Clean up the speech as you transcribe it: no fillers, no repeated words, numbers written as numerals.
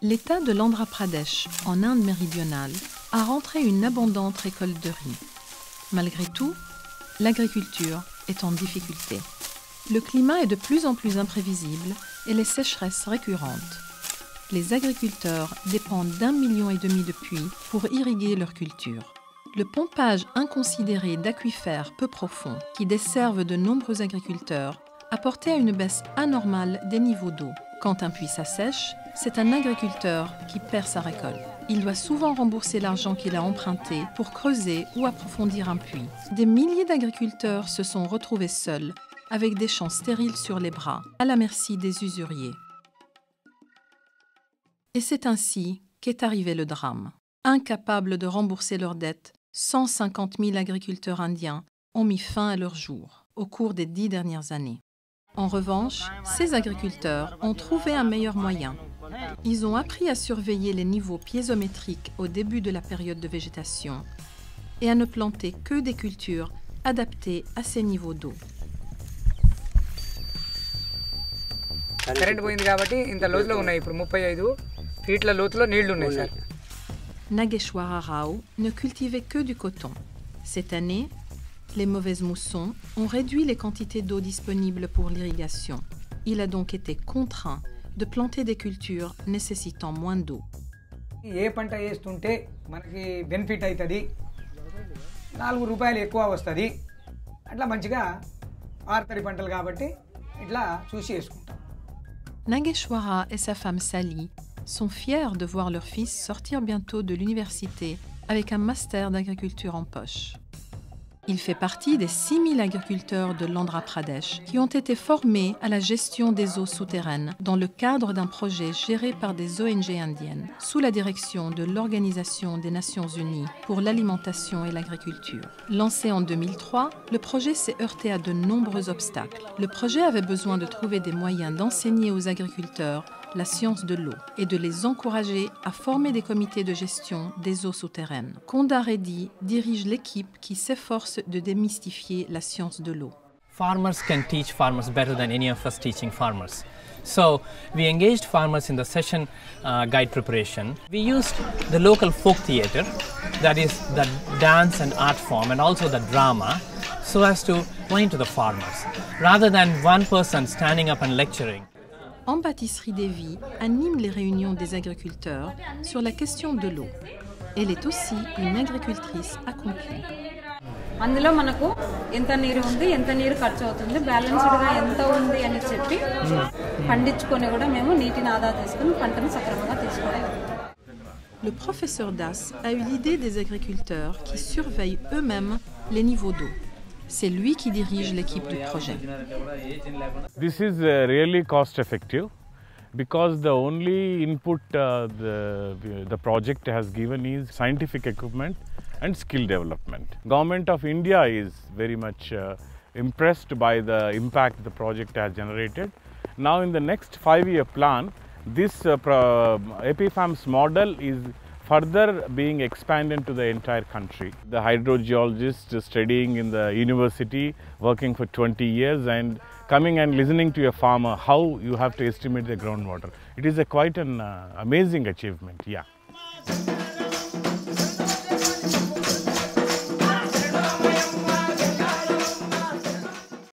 L'État de l'Andhra Pradesh, en Inde méridionale, a rentré une abondante récolte de riz. Malgré tout, l'agriculture est en difficulté. Le climat est de plus en plus imprévisible et les sécheresses récurrentes. Les agriculteurs dépendent d'1,5 million de puits pour irriguer leur culture. Le pompage inconsidéré d'aquifères peu profonds qui desservent de nombreux agriculteurs a porté à une baisse anormale des niveaux d'eau. Quand un puits s'assèche, c'est un agriculteur qui perd sa récolte. Il doit souvent rembourser l'argent qu'il a emprunté pour creuser ou approfondir un puits. Des milliers d'agriculteurs se sont retrouvés seuls, avec des champs stériles sur les bras, à la merci des usuriers. Et c'est ainsi qu'est arrivé le drame. Incapables de rembourser leurs dettes, 150 000 agriculteurs indiens ont mis fin à leurs jours au cours des 10 dernières années. En revanche, ces agriculteurs ont trouvé un meilleur moyen. Ils ont appris à surveiller les niveaux piézométriques au début de la période de végétation et à ne planter que des cultures adaptées à ces niveaux d'eau. Nageshwara Rao ne cultivait que du coton. Cette année, les mauvaises moussons ont réduit les quantités d'eau disponibles pour l'irrigation. Il a donc été contraint de planter des cultures nécessitant moins d'eau. Nageshwara et sa femme Sally sont fiers de voir leur fils sortir bientôt de l'université avec un master d'agriculture en poche. Il fait partie des 6 000 agriculteurs de l'Andhra Pradesh qui ont été formés à la gestion des eaux souterraines dans le cadre d'un projet géré par des ONG indiennes sous la direction de l'Organisation des Nations Unies pour l'alimentation et l'agriculture. Lancé en 2003, le projet s'est heurté à de nombreux obstacles. Le projet avait besoin de trouver des moyens d'enseigner aux agriculteurs la science de l'eau et de les encourager à former des comités de gestion des eaux souterraines. Konda Reddy dirige l'équipe qui s'efforce de démystifier la science de l'eau. Farmers can teach farmers better than any of us teaching farmers. So we engaged farmers in the session guide preparation. We used the local folk theatre, that is the dance and art form, and also the drama, so as to explain to the farmers, rather than one person standing up and lecturing. Ambati Sridevi anime les réunions des agriculteurs sur la question de l'eau. Elle est aussi une agricultrice accomplie. Le professeur Das a eu l'idée des agriculteurs qui surveillent eux-mêmes les niveaux d'eau. C'est lui qui dirige l'équipe du projet. This is really cost effective because the only input the project has given is scientific equipment and skill development. Government of India is very much impressed by the impact the project has generated. Now in the next 5-year plan, this EpiFarms model is further being expanded to the entire country. The hydrogeologist studying in the university, working for 20 years and coming and listening to a farmer how you have to estimate the groundwater. It is quite an amazing achievement, yeah.